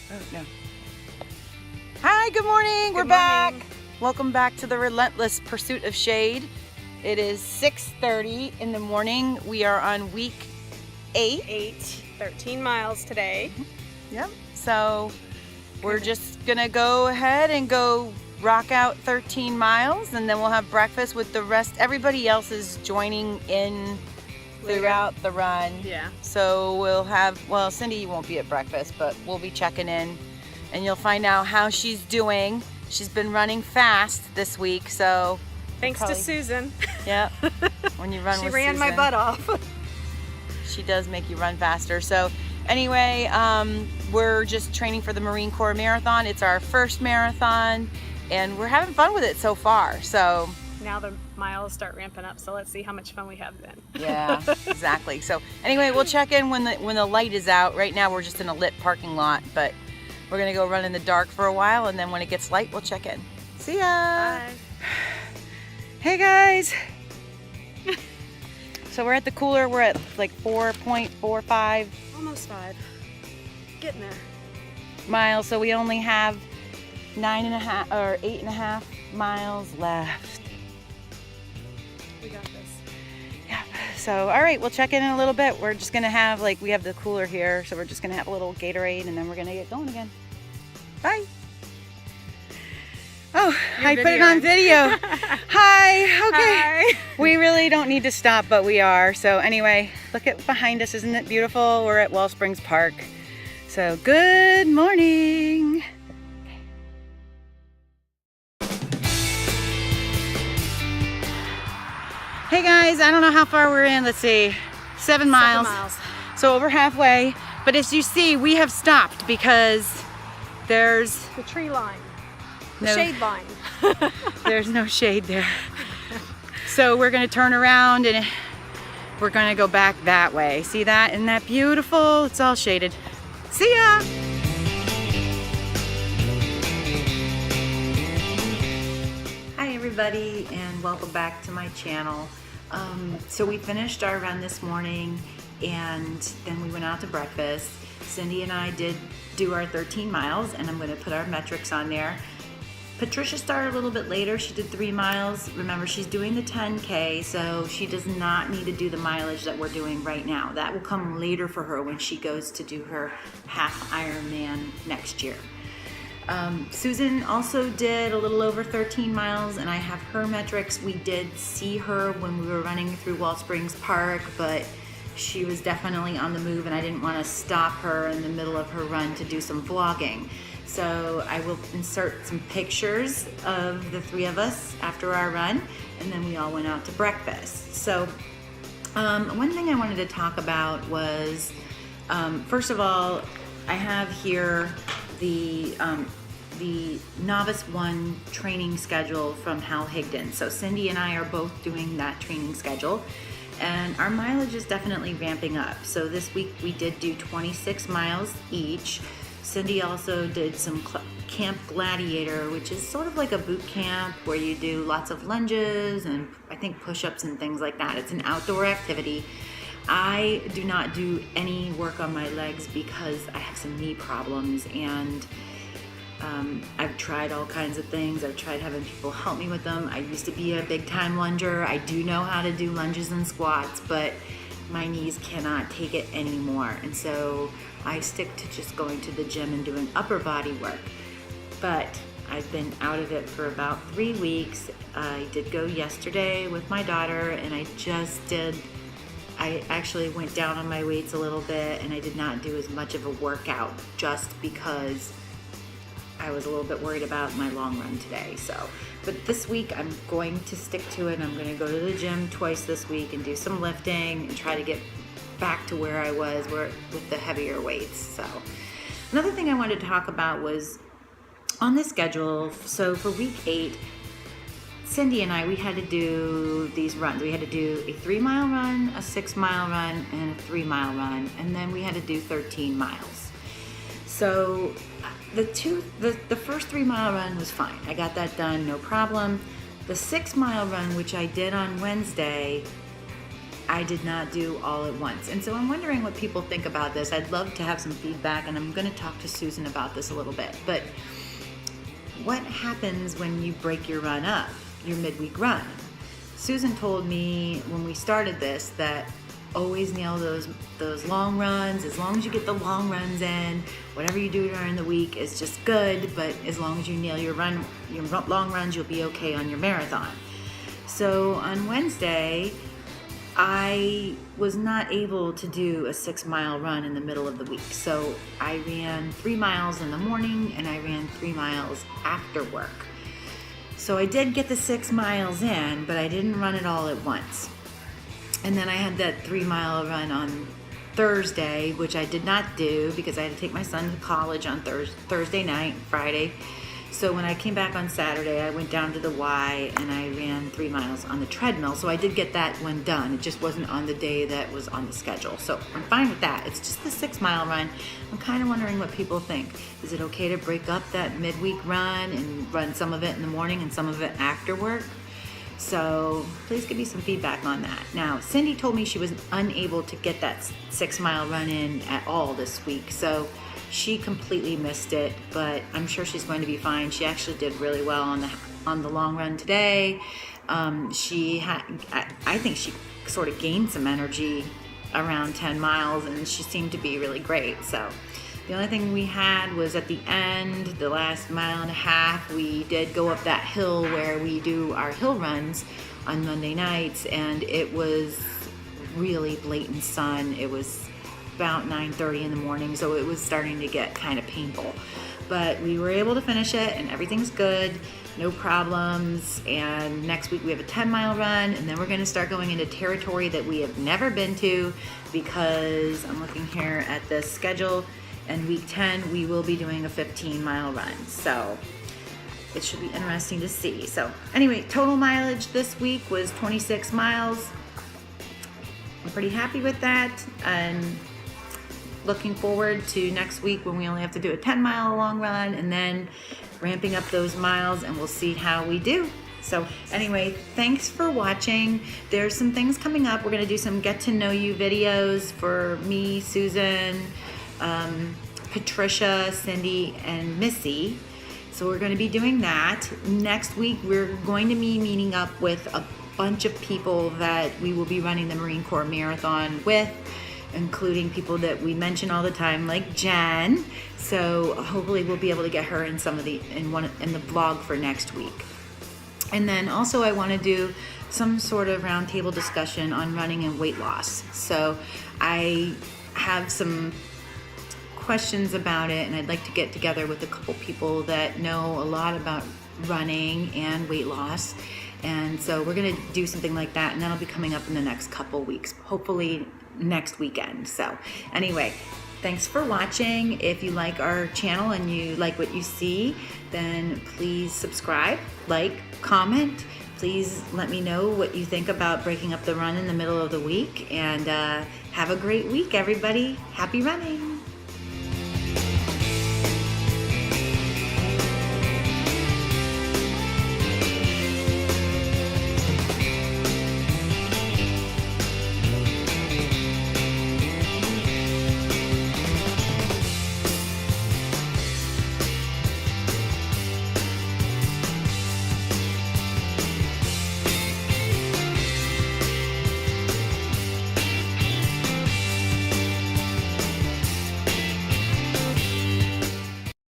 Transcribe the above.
Oh, no. Hi, good morning. We're back. Welcome back to the relentless pursuit of shade. It is 6:30 in the morning. We are on week 8. 13 miles today. Yep. So we're just gonna go ahead and go rock out 13 miles, and then we'll have breakfast with the rest. Everybody else is joining in throughout the run. Yeah. So we'll have, well, Cindy won't be at breakfast, but we'll be checking in, and you'll find out how she's doing. She's been running fast this week, so thanks to Susan. Yeah. When you run she with ran Susan, my butt off. she does make you run faster. So anyway, we're just training for the Marine Corps Marathon. It's our first marathon, and we're having fun with it so far. So now the miles start ramping up, so let's see how much fun we have then. Yeah, exactly. So anyway, we'll check in when the light is out. Right now we're just in a lit parking lot, but we're gonna go run in the dark for a while, and then when it gets light, we'll check in. See ya. Bye. Hey guys. So we're at the cooler. We're at like 4.45 Almost 5. Getting there. miles. So we only have 9.5 or 8.5 miles left. We got this. Yeah. So all right, we'll check in a little bit. We're just gonna have we have the cooler here, so we're just gonna have a little Gatorade, and then we're gonna get going again. Bye. Oh, I put it on video. Hi. Okay. Hi. We really don't need to stop, but we are. So anyway, look at behind us. Isn't it beautiful? We're at Wellsprings Park. So good morning. Hey guys, I don't know how far we're in. Let's see, 7 miles. 7 miles. So over halfway. But as you see, we have stopped because there's The tree line. The no shade line. There's no shade there. So we're gonna turn around and we're gonna go back that way. See that? Isn't that beautiful? It's all shaded. See ya! Hi everybody, and welcome back to my channel. So we finished our run this morning, and then we went out to breakfast. Cindy and I did do our 13 miles, and I'm gonna put our metrics on there. Patricia started a little bit later. She did 3 miles. Remember, she's doing the 10K, so she does not need to do the mileage that we're doing right now. That will come later for her when she goes to do her half Ironman next year. Susan also did a little over 13 miles, and I have her metrics. We did see her when we were running through Wellsprings Park, but she was definitely on the move, and I didn't want to stop her in the middle of her run to do some vlogging. So I will insert some pictures of the 3 of us after our run, and then we all went out to breakfast. So one thing I wanted to talk about was, first of all, I have here the Novice 1 training schedule from Higdon. So Cindy and I are both doing that training schedule, and our mileage is definitely ramping up. So this week we did do 26 miles each. Cindy also did some Camp Gladiator, which is sort of like a boot camp where you do lots of lunges and I think push-ups and things like that. It's an outdoor activity. I do not do any work on my legs because I have some knee problems, and I've tried all kinds of things. I've tried having people help me with them. I used to be a big time lunger. I do know how to do lunges and squats, but my knees cannot take it anymore. And so I stick to just going to the gym and doing upper body work. But I've been out of it for about 3 weeks. I did go yesterday with my daughter, and I actually went down on my weights a little bit, and I did not do as much of a workout just because I was a little bit worried about my long run today. But this week I'm going to stick to it. I'm going to go to the gym twice this week and do some lifting and try to get back to where I was with the heavier weights. So another thing I wanted to talk about was on the schedule. So for week 8, Cindy and I, we had to do these runs. We had to do a 3-mile run, a 6-mile run, and a 3-mile run, and then we had to do 13 miles. So the first 3-mile run was fine. I got that done, no problem. The 6-mile run, which I did on Wednesday, I did not do all at once. And so I'm wondering what people think about this. I'd love to have some feedback, and I'm going to talk to Susan about this a little bit. But what happens when you break your run up, your midweek run? Susan told me when we started this that always nail those long runs. As long as you get the long runs in, whatever you do during the week is just good, but as long as you nail your long runs, you'll be okay on your marathon. So on Wednesday, I was not able to do a 6-mile run in the middle of the week. So I ran 3 miles in the morning and I ran 3 miles after work. So I did get the 6 miles in, but I didn't run it all at once. And then I had that 3-mile run on Thursday, which I did not do because I had to take my son to college on Thursday night, Friday. So when I came back on Saturday, I went down to the Y and I ran 3 miles on the treadmill. So I did get that one done. It just wasn't on the day that was on the schedule. So I'm fine with that. It's just the 6-mile run. I'm kind of wondering what people think. Is it okay to break up that midweek run and run some of it in the morning and some of it after work? So please give me some feedback on that. Now, Cindy told me she was unable to get that 6-mile run in at all this week. So she completely missed it, but I'm sure she's going to be fine. She actually did really well on the long run today. I think she sort of gained some energy around 10 miles, and she seemed to be really great. So the only thing we had was at the end, the last mile and a half, we did go up that hill where we do our hill runs on Monday nights, and it was really blatant sun. It was about 9:30 in the morning, so it was starting to get kind of painful. But we were able to finish it, and everything's good, no problems. And next week we have a 10-mile run, and then we're going to start going into territory that we have never been to, because I'm looking here at the schedule, and week 10 we will be doing a 15-mile run. So it should be interesting to see. So anyway, total mileage this week was 26 miles. I'm pretty happy with that, and looking forward to next week when we only have to do a 10-mile long run and then ramping up those miles, and we'll see how we do. So anyway, thanks for watching. There's some things coming up. We're going to do some get to know you videos for me, Susan, Patricia, Cindy, and Missy. So we're going to be doing that. Next week, we're going to be meeting up with a bunch of people that we will be running the Marine Corp Marathon with, including people that we mention all the time, like Jen. So hopefully we'll be able to get her in some of the in the vlog for next week. And then also I want to do some sort of roundtable discussion on running and weight loss. So I have some questions about it, and I'd like to get together with a couple people that know a lot about running and weight loss. And so we're going to do something like that, and that'll be coming up in the next couple weeks, hopefully next weekend. So anyway, thanks for watching. If you like our channel and you like what you see, then please subscribe, like, comment. Please let me know what you think about breaking up the run in the middle of the week, and have a great week, everybody. Happy running.